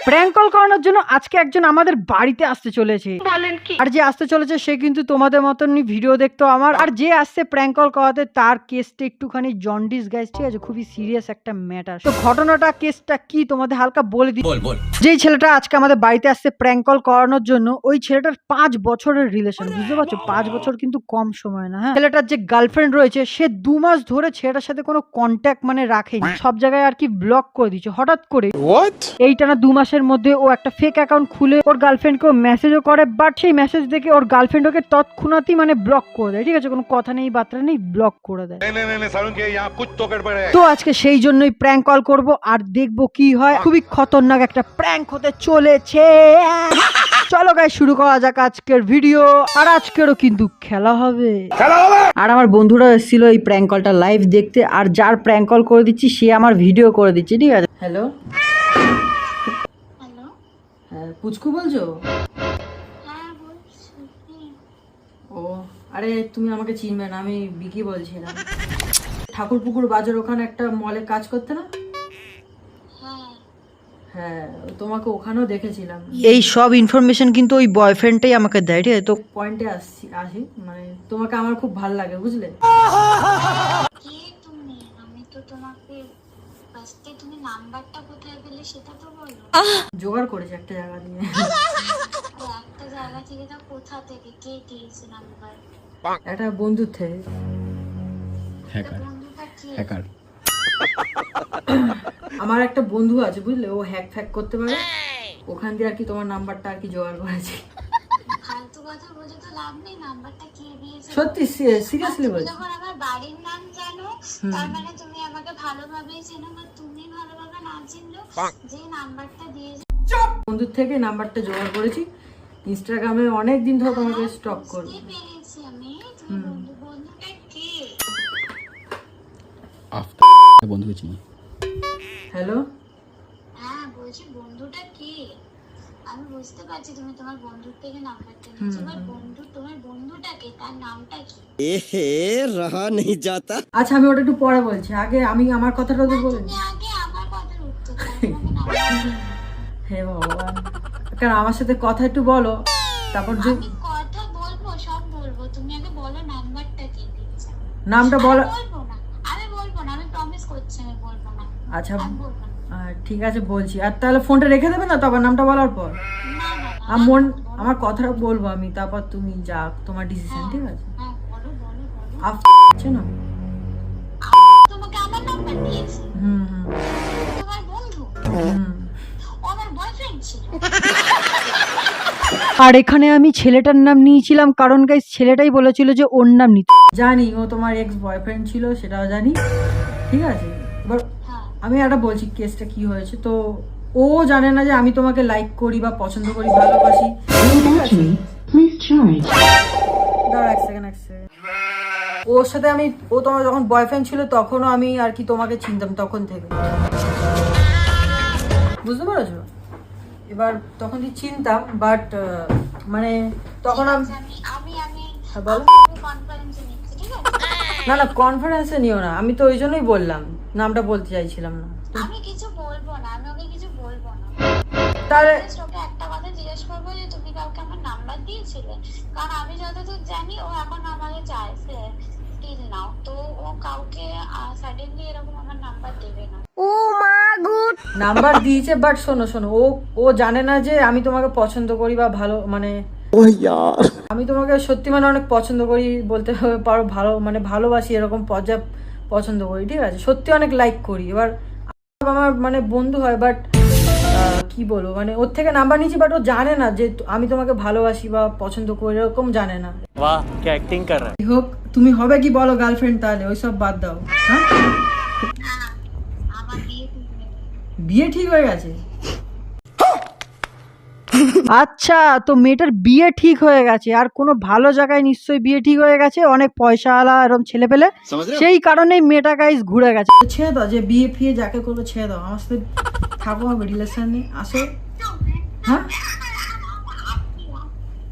Prank call করানোর জন্য আজকে একজন আমাদের বাড়িতে আসতে চলেছে। বলেন কি? আর যে আসতে চলেছে সে কিন্তু তোমাদের মতনই ভিডিও দেখতো আমার। আর যে আসছে প্র্যাঙ্ক কল করাতে তার কেসটা একটুখানি জন্ডিস গাইস, ঠিক আছে? খুবই সিরিয়াস একটা ম্যাটার। তো ঘটনাটা কেসটা কি তোমাদের হালকা বলে দিই। যেই ছেলেটা আজকে আমাদের বাড়িতে আসছে প্র্যাঙ্ক কল করানোর জন্য, ওই ছেলেটার 5 বছরের রিলেশন, বুঝতে পারছো? 5 বছর কিন্তু কম সময় না। হ্যাঁ, ছেলেটার যে গার্লফ্রেন্ড রয়েছে সে 2 মাস ধরে ছেলেটার সাথে কোনো কন্ট্যাক্ট মানে রাখেনি, সব জায়গায় আর কি ব্লক করে দিচ্ছে। হঠাৎ করে এই টানা 2 মাসের মধ্যে ও একটা ফেক অ্যাকাউন্ট খুলে ওর গার্লফ্রেন্ডকে মেসেজও করে, বাট সেই মেসেজ দেখে ওর গার্লফ্রেন্ড ওকে তৎক্ষণাৎই মানে ব্লক করে দেয়, ঠিক আছে? কোনো কথা নেই বার্তা নেই, ব্লক করে দেয়। তো আজকে সেই জন্যই প্র্যাঙ্ক কল করব আর দেখবো কি হয়। খুবই খতরনাক একটা প্র্যাঙ্ক হতে চলেছে। চলো গাইস শুরু করা যাক আজকের ভিডিও। আর আজকেরও কিন্তু খেলা হবে। আর আমার বন্ধুরা এসেছিল এই প্র্যাঙ্ক কলটা লাইভ দেখতে, আর যার প্র্যাঙ্ক কল করে দিচ্ছি সে আমার ভিডিও করে দিচ্ছে, ঠিক আছে? হ্যালো হ্যাঁ, পুচকু বলছো? ও আরে তুমি আমাকে চিনবে না, আমি বিকি বলছিলাম। ঠাকুরপুকুর বাজার ওখানে একটা মলে কাজ করতে না? হ্যাঁ, তোমাকে ওখানেও দেখেছিলাম। এই সব ইনফরমেশন কিন্তু ওই বয়ফ্রেন্ডটাই আমাকে দেয়, ঠিক আছে? তো পয়েন্টে আসি মানে তোমাকে আমার খুব ভালো লাগে, বুঝলে? কে তুমি? আমি তো তোমাকে ফার্স্টে তুমি নাম্বারটা কোথায় পেলে সেটা তো বলো। জোগাড় করেছি একটা জায়গা দিয়ে। একটা জায়গা থেকে তো কোথা থেকে কে দিয়েছে নাম্বার? একটা বন্ধুর থেকে। বন্ধুটা কে? হ্যাকার। আমার একটা বন্ধু আছে, বুঝলে? ও হ্যাক ফ্যাক করতে পারে, ওখান দিয়ে আর কি তোমার নাম্বারটা আর কি জোগাড় করেছি। ফালতু কথা বলে তো লাভ নেই, নাম্বারটা কে দিয়েছে? সত্যি সিরিয়াসলি বলছি। যখন আমার বাড়ির নাম জানো তার মানে তুমি আমাকে ভালোভাবেই চেনো, বা তুমি ভালোভাবে না চিনলো যে নাম্বারটা দিয়েছে। বন্ধুর থেকে নাম্বারটা জোগাড় করেছি। ইনস্টাগ্রামে অনেক দিন ধরে তোমাকে স্টক করব। বুঝতে পেরেছি আমি। তুমি বন্ধুটা কে? বন্ধুকে চিনি। হ্যালো হ্যাঁ বলছি বন্ধুটা কে? আমি বুঝতে পারছি তুমি তোমার বন্ধুর থেকে নাম্বারটা নিয়েছো, বাট তোমার বন্ধুটা কে? তার নামটা কি? আচ্ছা, আমি ওটা একটু পরে বলছি, আগে আমি আমার কথাটা তো বলি। তুমি আগে আমার কথার উত্তর দাও, তোমাকে নাম্বার হে ভগবান, কারণ আমার সাথে কথা একটু বলো, তারপর যে আমি কথা বলবো, সব বলবো, তুমি আগে বলো নাম্বারটা কে দিয়েছে। নামটা বলো। আমি বলবো না, আমি প্রমিস করছি আমি বলবো না। আচ্ছা আমি বলবো না। ঠিক আছে বলছি। আর তাহলে ফোনটা রেখে দেবে না তারপর নামটা বলার পর? না না না, আমার কথাটা বলবো আমি, তারপর তুমি যা তোমার ডিসিশন, ঠিক আছে? হ্যাঁ বলো বলো বলো। আছে না? তোমাকে আমার নাম্বার দিয়েছে? হুম হুম তোমার বন্ধু? হুম। ও আমার বয়ফ্রেন্ড ছিল। আর এখানে আমি ছেলেটার নাম নিয়েছিলাম কারণ গাইস ছেলেটাই বলেছিল যে ওর নাম নিতে। জানি ও তোমার এক্স বয়ফ্রেন্ড ছিল, সেটাও জানি, ঠিক আছে? এবার আমি একটা বলছি কেসটা কি হয়েছে। তো ও জানে না যে আমি তোমাকে লাইক করি বা পছন্দ করি, ভালোবাসি। দাঁড়া এক সেকেন্ড। ওর সাথে ও তোমার যখন বয়ফ্রেন্ড ছিল তখনও আমি আর কি তোমাকে চিনতাম তখন থেকে, বুঝতে পারছো? এবার তখন চিনতাম, বাট মানে তখন আমি হ্যাঁ, বলো। কনফারেন্সে নিচ্ছি, ঠিক আছে? না কনফারেন্সে নিও না, আমি তো ওই জন্যই বললাম, নামটা বলতে চাইছিলাম না। আমি কিছু বলবো না, আমি ওকে কিছু বলবো না। তাহলে Just ওকে একটা কথা জিজ্ঞেস করবো যে তুমি কাউকে আমার নাম্বার দিয়েছিলে, কারণ আমি যতদূর জানি ও এখন আমাকে চাইছে স্টিল নাও, তো ও কাউকে সাডেনলি এরকম আমার নাম্বার দেবে না। নাম্বার দিয়েছে, বাট শোনো ও জানে না যে আমি তোমাকে পছন্দ করি বা ভালো মানে আমি তোমাকে সত্যি মানে অনেক পছন্দ করি বলতে পারো, ভালো মানে ভালোবাসি, এরকম পর্যায়ে পছন্দ করি, ঠিক আছে? সত্যি অনেক লাইক করি। এবার আমার মানে বন্ধু হয়, বাট কি বলবো, মানে ওর থেকে নাম্বার নিয়েছি, বাট ও জানে না যে আমি তোমাকে ভালোবাসি বা পছন্দ করি, এরকম জানে না। वाह क्या एक्टिंग कर रहा है। হোক, তুমি হবে কি বলো গার্লফ্রেন্ড? তাহলে ওইসব বাদ দাও। হ্যাঁ, আমার বিয়ে ঠিক হয়ে গেছে? আচ্ছা, তো মেয়েটার বিয়ে ঠিক হয়ে গেছে, আর কোনো ভালো জায়গায় নিশ্চয়ই বিয়ে ঠিক হয়ে গেছে, অনেক পয়সাওয়ালা এরকম ছেলে পেলে, সেই কারণেই মেয়েটা গাইস ঘুরে গেছে। ছেড়ে দাও, যে বিয়ে ফিয়ে যাকে করবো ছেড়ে দাও, আমার সাথে থাকো, হবে রিলেশনে আসো। হ্যাঁ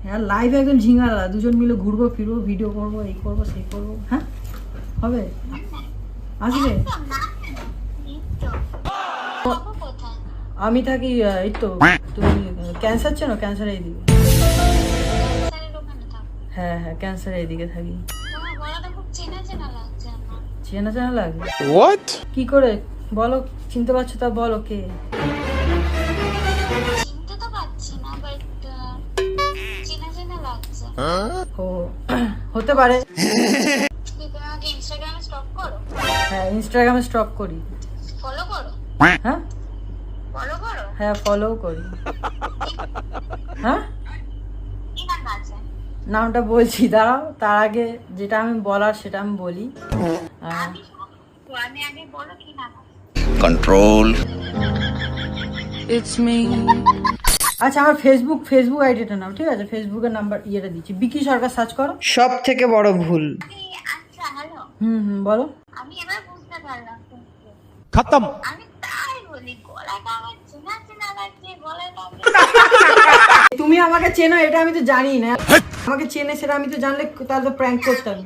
হ্যাঁ, লাইভে একদম ঝিঙালা, দুজন মিলে ঘুরবো ফিরবো, ভিডিও করবো, এই করবো সেই করবো। হ্যাঁ হবে, আসবে? আমি থাকি এই তো তুমি ক্যান্সার চেনো? ক্যান্সার এইদিকে। ক্যান্সারের ওখানে থাকো? হ্যাঁ হ্যাঁ, ক্যান্সার এইদিকে থাকি। তোমার গলাটা খুব চেনা চেনা লাগছে আমার। চেনা চেনা লাগে? What? কি করে বলো, চিনতে পারছো তা বলো কে? চিনতে তো পারছি না, বাট চেনা চেনা লাগছে। ও হতে পারে। তুমি আমাকে ইনস্টাগ্রামে স্টক করো? হ্যাঁ, ইনস্টাগ্রামে স্টক করি। ফলো করো? হ্যাঁ ফলো করো? হ্যাঁ, ফলো করি। হ্যাঁ, কি নাম আছে? নামটা বলছি, দাঁড়াও। তার আগে যেটা আমি বলার সেটা আমি বলি। আমি আগে বলো কি নাম আছে? Control. আচ্ছা, আমার ফেসবুক আইডিটা নাও, ঠিক আছে? ফেসবুকের নাম্বার ইয়েটা দিচ্ছি, বিকি সরকার সার্চ করো। সব থেকে বড় ভুল। আচ্ছা হ্যালো, বলো। আমি এবার বুঝতে পারলাম Khatam. আমি তাই বলি গলাটা আমার চেনা চেনা লাগছে, গলাটা তুমি আমাকে চেনো এটা আমি তো জানি না। আমাকে চেনে সেটা আমি তো জানলে তাহলে তো প্র্যাঙ্ক করতাম।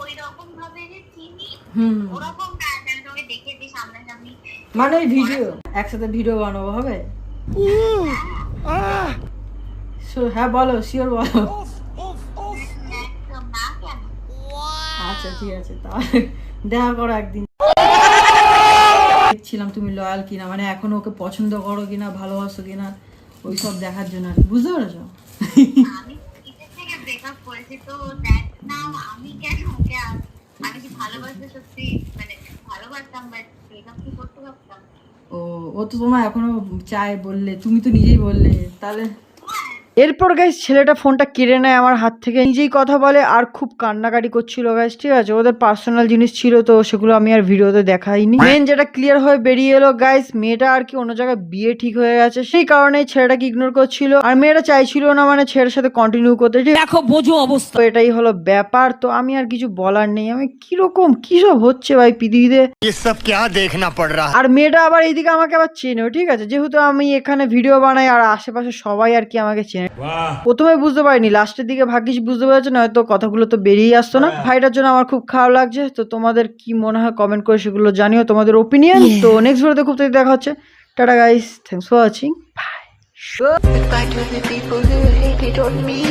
ওই রকম ভাবে যে চিনি হুম, ওরকম না, আমি তোকে দেখেছি সামনাসামনি। মানে ভিডিও একসাথে ভিডিও বানাবো, হবে? হ্যাঁ বলো, শিওর বলো। একদম না, কেন? আচ্ছা ঠিক আছে, তাহলে দেখা করো একদিন। দেখছিলাম তুমি লয়াল কিনা, মানে এখনো ওকে পছন্দ করো কিনা, ভালোবাসো কিনা, ওই সব দেখার জন্য আর কি। বুঝতে পেরেছো? আমি নিজের থেকে ব্রেকআপ করেছি, তো দেখ না আমি কেন ওকে আমি কি ভালোবাসতে সত্যি, মানে ভালোবাসতাম, বাট ব্রেকআপ কি করতে পারতাম? ও তো তোমার এখনো চায় বললে, তুমি তো নিজেই বললে, তাহলে। এরপর গাইস ছেলেটা ফোনটা কেড়ে নেয় আমার হাত থেকে, নিজেই কথা বলে আর খুব কান্নাকাটি করছিল গাইস, ঠিক আছে? ওদের পার্সোনাল জিনিস ছিল তো সেগুলো আমি আর ভিডিওতে দেখাইনি। মেন যেটা ক্লিয়ার হয়ে বেরিয়ে এলো গাইস, মেয়েটা আর কি অন্য জায়গায় বিয়ে ঠিক হয়ে গেছে, সেই কারণে ছেলেটাকে ইগনোর করছিল, আর মেয়েটা চাইছিল না মানে ছেলের সাথে কন্টিনিউ করতে। দেখো বোঝো অবস্থা, তো এটাই হলো ব্যাপার। তো আমি আর কিছু বলার নেই, আমি কিরকম কি সব হচ্ছে ভাই পৃথিবীতে, ये सब क्या देखना पड़ रहा है? আর মেয়েটা আবার এইদিকে আমাকে আবার চেনেও, ঠিক আছে? যেহেতু আমি এখানে ভিডিও বানাই আর আশেপাশে সবাই আর কি আমাকে চেনে। প্রথমে বুঝতে পারিনি, লাস্টের দিকে ভাগ্যিস বুঝতে পেরেছে, নয়তো কথাগুলো তো বেরিয়ে আসতো না। ভাইটার জন্য আমার খুব খারাপ লাগছে। তো তোমাদের কি মনে হয় কমেন্ট করে সেগুলো জানিও, তোমাদের ওপিনিয়ন। তো নেক্সট ভিডিওতে খুব তাড়াতাড়ি দেখা হচ্ছে। Tata guys, thanks for watching, bye. Goodbye to the people who hated on me.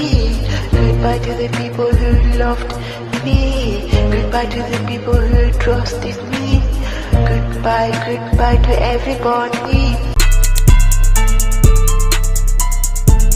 Goodbye to the people who loved me. Goodbye to the people who trusted me. Goodbye to everybody.